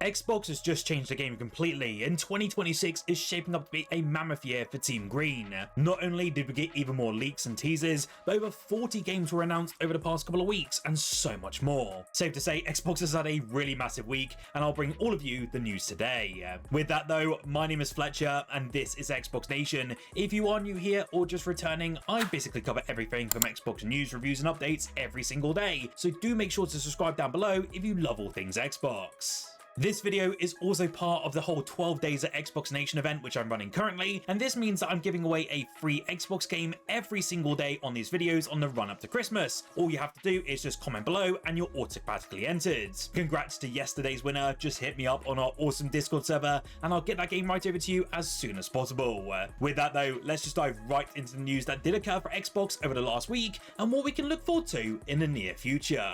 Xbox has just changed the game completely, and 2026 is shaping up to be a mammoth year for Team Green. Not only did we get even more leaks and teasers, but over 40 games were announced over the past couple of weeks, and so much more. Safe to say, Xbox has had a really massive week, and I'll bring all of you the news today. With that though, my name is Fletcher, and this is Xbox Nation. If you are new here or just returning, I basically cover everything from Xbox news, reviews, and updates every single day, so do make sure to subscribe down below if you love all things Xbox. This video is also part of the whole 12 days at Xbox Nation event which I'm running currently, and this means that I'm giving away a free Xbox game every single day on these videos on the run up to Christmas. All you have to do is just comment below and you're automatically entered. Congrats to yesterday's winner, just hit me up on our awesome Discord server and I'll get that game right over to you as soon as possible. With that though, let's just dive right into the news that did occur for Xbox over the last week and what we can look forward to in the near future.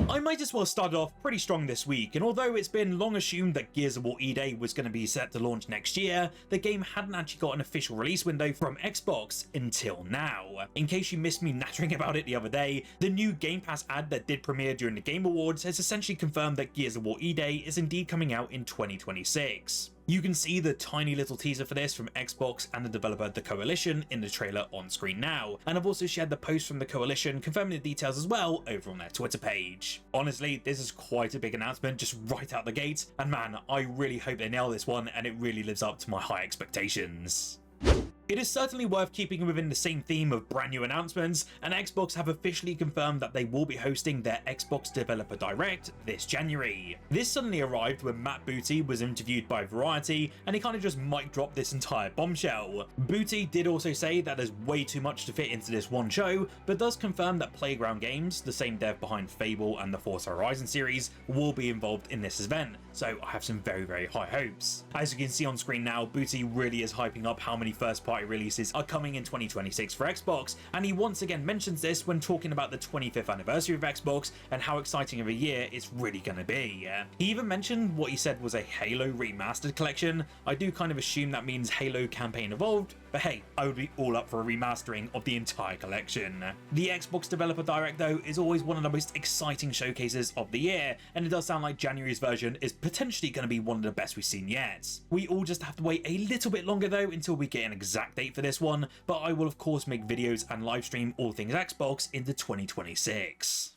I might as well start off pretty strong this week, and although it's been long assumed that Gears of War E-Day was going to be set to launch next year, the game hadn't actually got an official release window from Xbox until now. In case you missed me nattering about it the other day, the new Game Pass ad that did premiere during the Game Awards has essentially confirmed that Gears of War E-Day is indeed coming out in 2026. You can see the tiny little teaser for this from Xbox and the developer The Coalition in the trailer on screen now, and I've also shared the post from The Coalition confirming the details as well over on their Twitter page. Honestly, this is quite a big announcement just right out the gate, and man, I really hope they nail this one and it really lives up to my high expectations. It is certainly worth keeping within the same theme of brand new announcements, and Xbox have officially confirmed that they will be hosting their Xbox Developer Direct this January. This suddenly arrived when Matt Booty was interviewed by Variety, and he kind of just mic dropped this entire bombshell. Booty did also say that there's way too much to fit into this one show, but does confirm that Playground Games, the same dev behind Fable and the Forza Horizon series, will be involved in this event, so I have some very high hopes. As you can see on screen now, Booty really is hyping up how many first-party releases are coming in 2026 for Xbox, and he once again mentions this when talking about the 25th anniversary of Xbox and how exciting of a year it's really going to be. He even mentioned what he said was a Halo remastered collection. I do kind of assume that means Halo Campaign Evolved, but hey, I would be all up for a remastering of the entire collection. The Xbox Developer Direct though is always one of the most exciting showcases of the year, and it does sound like January's version is potentially going to be one of the best we've seen yet. We all just have to wait a little bit longer though until we get an exact date for this one, but I will of course make videos and live stream all things Xbox into 2026.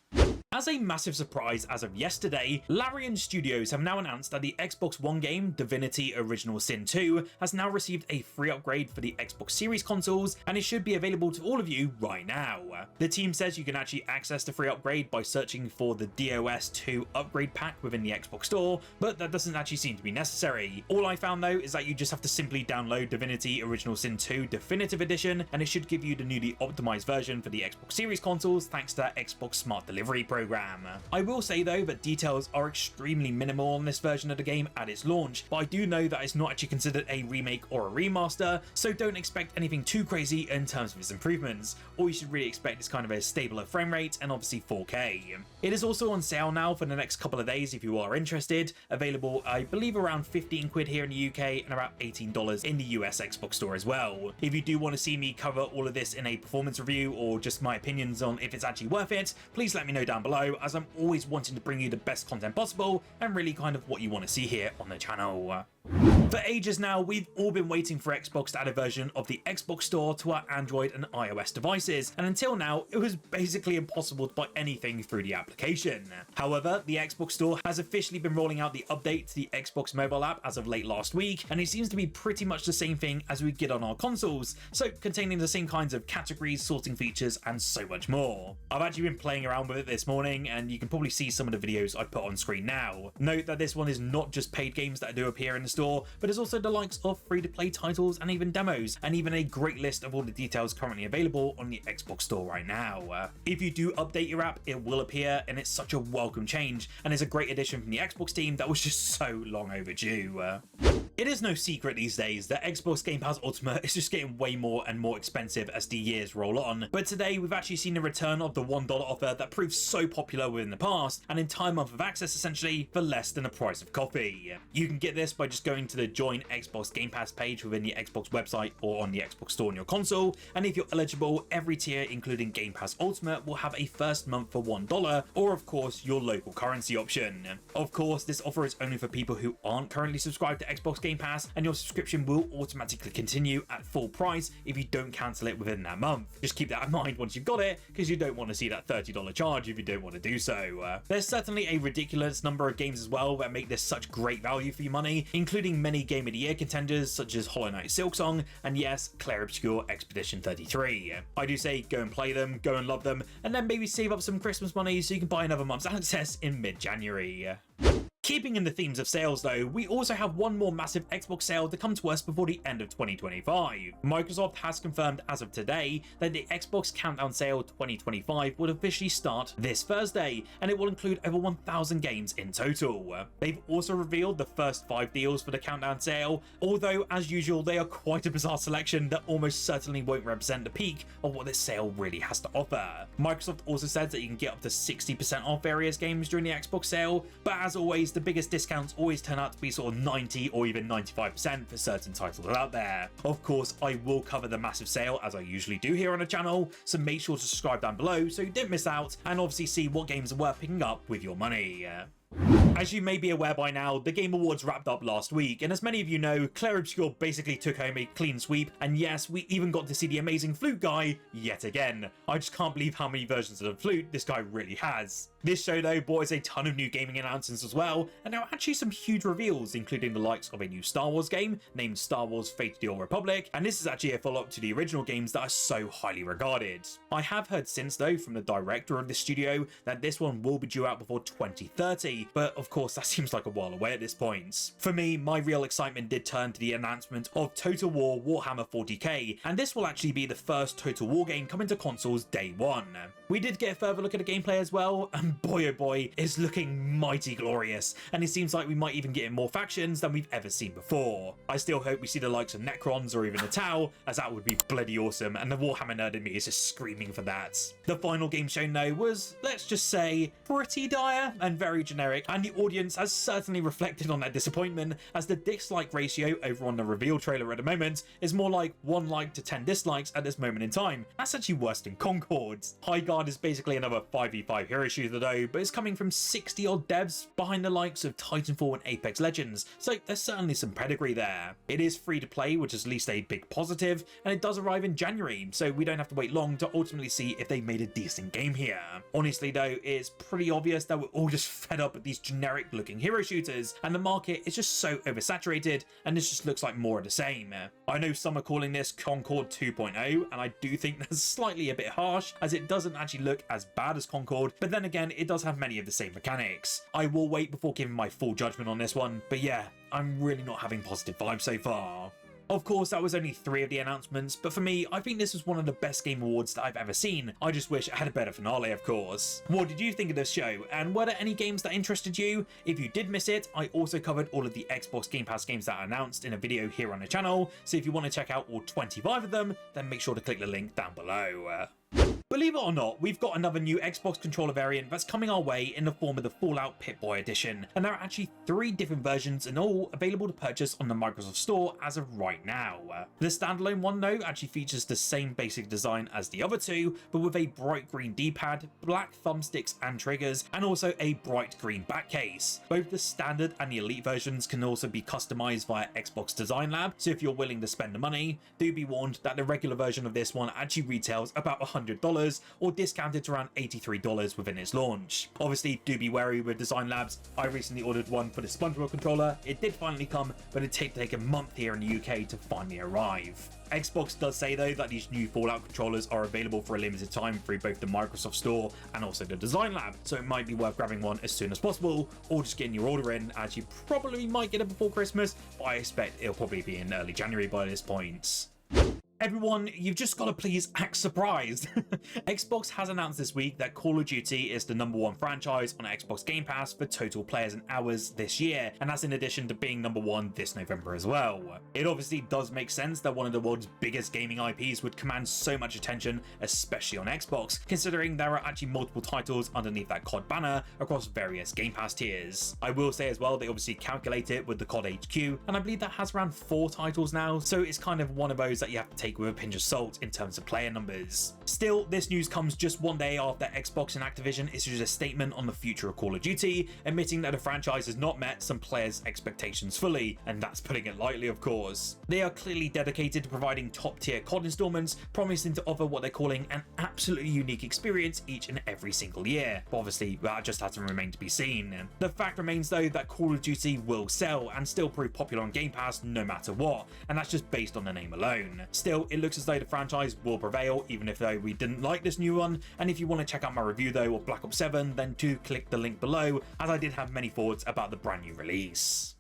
As a massive surprise as of yesterday, Larian Studios have now announced that the Xbox One game, Divinity Original Sin 2, has now received a free upgrade for the Xbox Series consoles, and it should be available to all of you right now. The team says you can actually access the free upgrade by searching for the DOS 2 upgrade pack within the Xbox Store, but that doesn't actually seem to be necessary. All I found though is that you just have to simply download Divinity Original Sin 2 Definitive Edition, and it should give you the newly optimized version for the Xbox Series consoles thanks to that Xbox Smart Delivery program. I will say though that details are extremely minimal on this version of the game at its launch, but I do know that it's not actually considered a remake or a remaster, so don't expect anything too crazy in terms of its improvements. All you should really expect is kind of a stabler frame rate and obviously 4K. It is also on sale now for the next couple of days if you are interested, available I believe around 15 quid here in the UK and about $18 in the US Xbox Store as well. If you do want to see me cover all of this in a performance review or just my opinions on if it's actually worth it, please let me know down below, as I'm always wanting to bring you the best content possible and really kind of what you want to see here on the channel. For ages now, we've all been waiting for Xbox to add a version of the Xbox Store to our Android and iOS devices, and until now, it was basically impossible to buy anything through the application. However, the Xbox Store has officially been rolling out the update to the Xbox mobile app as of late last week, and it seems to be pretty much the same thing as we get on our consoles, so containing the same kinds of categories, sorting features, and so much more. I've actually been playing around with it this morning, and you can probably see some of the videos I put on screen now. Note that this one is not just paid games that do appear in the store, but it's also the likes of free-to-play titles and even demos, and even a great list of all the details currently available on the Xbox Store right now. If you do update your app, it will appear, and it's such a welcome change, and it's a great addition from the Xbox team that was just so long overdue. It is no secret these days that Xbox Game Pass Ultimate is just getting way more and more expensive as the years roll on, but today we've actually seen the return of the $1 offer that proved so popular within the past, and entire month of access essentially for less than the price of coffee. You can get this by just going to the Join Xbox Game Pass page within the Xbox website or on the Xbox Store on your console, and if you're eligible, every tier including Game Pass Ultimate will have a first month for $1, or of course your local currency option. Of course, this offer is only for people who aren't currently subscribed to Xbox Game Pass, and your subscription will automatically continue at full price if you don't cancel it within that month. Just keep that in mind once you've got it, because you don't want to see that $30 charge if you don't want to do so. There's certainly a ridiculous number of games as well that make this such great value for your money, including many Game of the Year contenders such as Hollow Knight Silksong and yes, Clair Obscur Expedition 33. I do say go and play them, go and love them, and then maybe save up some Christmas money so you can buy another month's access in mid-January. Keeping in the themes of sales though, we also have one more massive Xbox sale to come to us before the end of 2025. Microsoft has confirmed as of today that the Xbox Countdown Sale 2025 will officially start this Thursday, and it will include over 1,000 games in total. They've also revealed the first 5 deals for the Countdown Sale, although as usual they are quite a bizarre selection that almost certainly won't represent the peak of what this sale really has to offer. Microsoft also said that you can get up to 60% off various games during the Xbox sale, but as always, the biggest discounts always turn out to be sort of 90 or even 95% for certain titles out there. Of course, I will cover the massive sale as I usually do here on the channel, so make sure to subscribe down below so you don't miss out and obviously see what games are worth picking up with your money. As you may be aware by now, the Game Awards wrapped up last week, and as many of you know, Clair Obscur basically took home a clean sweep, and yes, we even got to see the amazing flute guy yet again. I just can't believe how many versions of the flute this guy really has. This show though brought us a ton of new gaming announcements as well, and there are actually some huge reveals, including the likes of a new Star Wars game named Star Wars Fate of the Old Republic, and this is actually a follow-up to the original games that are so highly regarded. I have heard since though from the director of the studio that this one will be due out before 2030, but of course that seems like a while away at this point. For me, my real excitement did turn to the announcement of Total War Warhammer 40k, and this will actually be the first Total War game coming to consoles day one. We did get a further look at the gameplay as well, and boy oh boy, it's looking mighty glorious, and it seems like we might even get in more factions than we've ever seen before. I still hope we see the likes of Necrons or even the Tau, as that would be bloody awesome, and the Warhammer nerd in me is just screaming for that. The final game shown though was, let's just say, pretty dire and very generic, and the audience has certainly reflected on that disappointment, as the dislike ratio over on the reveal trailer at the moment is more like 1 like to 10 dislikes at this moment in time. That's actually worse than Concord. High Guard is basically another 5v5 hero shooter though, but it's coming from 60 odd devs behind the likes of Titanfall and Apex Legends, so there's certainly some pedigree there. It is free to play, which is at least a big positive, and it does arrive in January, so we don't have to wait long to ultimately see if they made a decent game here. Honestly though, it's pretty obvious that we're all just fed up with these generic looking hero shooters, and the market is just so oversaturated, and this just looks like more of the same. I know some are calling this Concord 2.0, and I do think that's slightly a bit harsh, as it doesn't actually look as bad as Concord, but then again, it does have many of the same mechanics. I will wait before giving my full judgment on this one, but yeah, I'm really not having positive vibes so far. Of course, that was only 3 of the announcements, but for me, I think this was one of the best Game Awards that I've ever seen. I just wish it had a better finale, of course. What did you think of this show, and were there any games that interested you? If you did miss it, I also covered all of the Xbox Game Pass games that are announced in a video here on the channel, so if you want to check out all 25 of them, then make sure to click the link down below. Believe it or not, we've got another new Xbox controller variant that's coming our way in the form of the Fallout Pip-Boy edition, and there are actually 3 different versions and all available to purchase on the Microsoft Store as of right now. The standalone one though actually features the same basic design as the other 2, but with a bright green D-pad, black thumbsticks and triggers, and also a bright green back case. Both the standard and the elite versions can also be customized via Xbox Design Lab, so if you're willing to spend the money, do be warned that the regular version of this one actually retails about $100 or discounted to around $83 within its launch. Obviously, do be wary with Design Labs. I recently ordered one for the SpongeBob controller. It did finally come, but it did take a month here in the UK to finally arrive. Xbox does say though that these new Fallout controllers are available for a limited time through both the Microsoft Store and also the Design Lab, so it might be worth grabbing one as soon as possible, or just getting your order in, as you probably might get it before Christmas, but I expect it'll probably be in early January by this point. Everyone, you've just got to please act surprised. Xbox has announced this week that Call of Duty is the #1 franchise on Xbox Game Pass for total players and hours this year, and that's in addition to being #1 this November as well. It obviously does make sense that one of the world's biggest gaming IPs would command so much attention, especially on Xbox, considering there are actually multiple titles underneath that COD banner across various Game Pass tiers. I will say as well, they obviously calculate it with the COD HQ, and I believe that has around 4 titles now, so it's kind of one of those that you have to take with a pinch of salt in terms of player numbers. Still, this news comes just one day after Xbox and Activision issued a statement on the future of Call of Duty, admitting that the franchise has not met some players' expectations fully, and that's putting it lightly, of course. They are clearly dedicated to providing top-tier COD installments, promising to offer what they're calling an absolutely unique experience each and every single year. But obviously, that just has to remain to be seen. The fact remains, though, that Call of Duty will sell and still prove popular on Game Pass no matter what, and that's just based on the name alone. Still, it looks as though the franchise will prevail, even if though we didn't like this new one. And if you want to check out my review though of Black Ops 7, then do click the link below, as I did have many thoughts about the brand new release.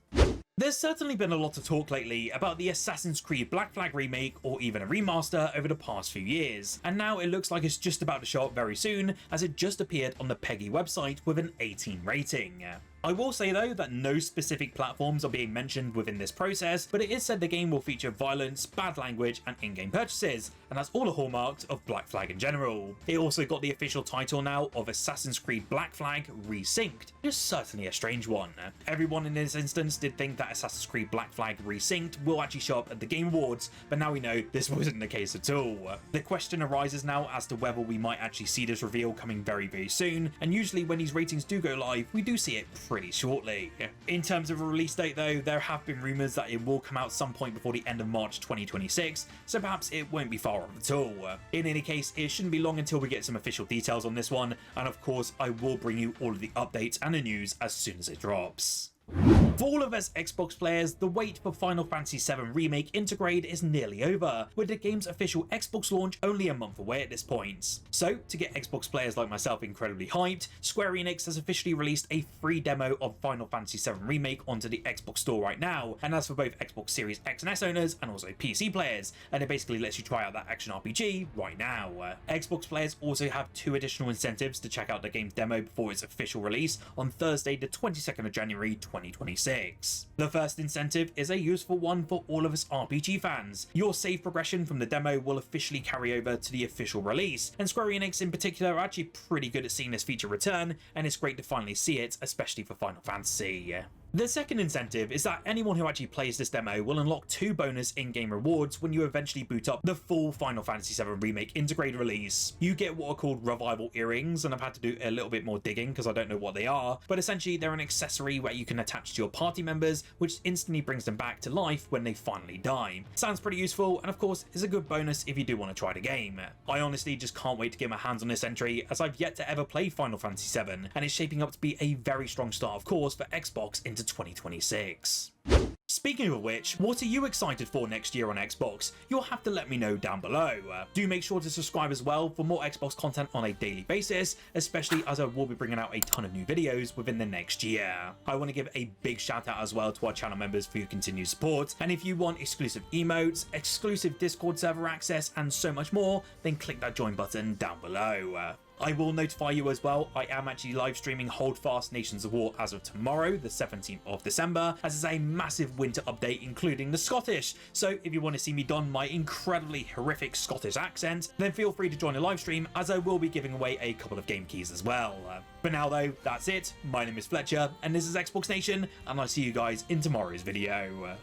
There's certainly been a lot of talk lately about the Assassin's Creed Black Flag remake or even a remaster over the past few years, and now it looks like it's just about to show up very soon, as it just appeared on the PEGI website with an 18 rating. I will say though that no specific platforms are being mentioned within this process, but it is said the game will feature violence, bad language and in-game purchases, and that's all a hallmark of Black Flag in general. It also got the official title now of Assassin's Creed Black Flag Resynced, which is certainly a strange one. Everyone in this instance did think that Assassin's Creed Black Flag Resynced will actually show up at the Game Awards, but now we know this wasn't the case at all. The question arises now as to whether we might actually see this reveal coming very soon, and usually when these ratings do go live, we do see it pretty shortly. In terms of a release date though, there have been rumours that it will come out some point before the end of March 2026, so perhaps it won't be far off at all. In any case, it shouldn't be long until we get some official details on this one, and of course I will bring you all of the updates and the news as soon as it drops. For all of us Xbox players, the wait for Final Fantasy VII Remake Intergrade is nearly over, with the game's official Xbox launch only a month away at this point. So, to get Xbox players like myself incredibly hyped, Square Enix has officially released a free demo of Final Fantasy VII Remake onto the Xbox Store right now, and that's for both Xbox Series X and S owners and also PC players, and it basically lets you try out that action RPG right now. Xbox players also have 2 additional incentives to check out the game's demo before its official release on Thursday the 22nd of January 2026. The first incentive is a useful one for all of us RPG fans. Your save progression from the demo will officially carry over to the official release, and Square Enix in particular are actually pretty good at seeing this feature return, and it's great to finally see it, especially for Final Fantasy. The second incentive is that anyone who actually plays this demo will unlock 2 bonus in-game rewards when you eventually boot up the full Final Fantasy VII Remake Intergrade release. You get what are called Revival Earrings, and I've had to do a little bit more digging because I don't know what they are, but essentially they're an accessory where you can attach to your party members, which instantly brings them back to life when they finally die. Sounds pretty useful, and of course is a good bonus if you do want to try the game. I honestly just can't wait to get my hands on this entry, as I've yet to ever play Final Fantasy VII, and it's shaping up to be a very strong start of course for Xbox into 2026. Speaking of which, what are you excited for next year on Xbox? You'll have to let me know down below. Do make sure to subscribe as well for more Xbox content on a daily basis, especially as I will be bringing out a ton of new videos within the next year. I want to give a big shout out as well to our channel members for your continued support, and if you want exclusive emotes, exclusive Discord server access and so much more, then click that join button down below. I will notify you as well, I am actually live streaming Holdfast Nations of War as of tomorrow, the 17th of December, as it's a massive winter update including the Scottish. So if you want to see me don my incredibly horrific Scottish accent, then feel free to join the live stream, as I will be giving away a couple of game keys as well. For now though, that's it. My name is Fletcher, and this is Xbox Nation, and I'll see you guys in tomorrow's video.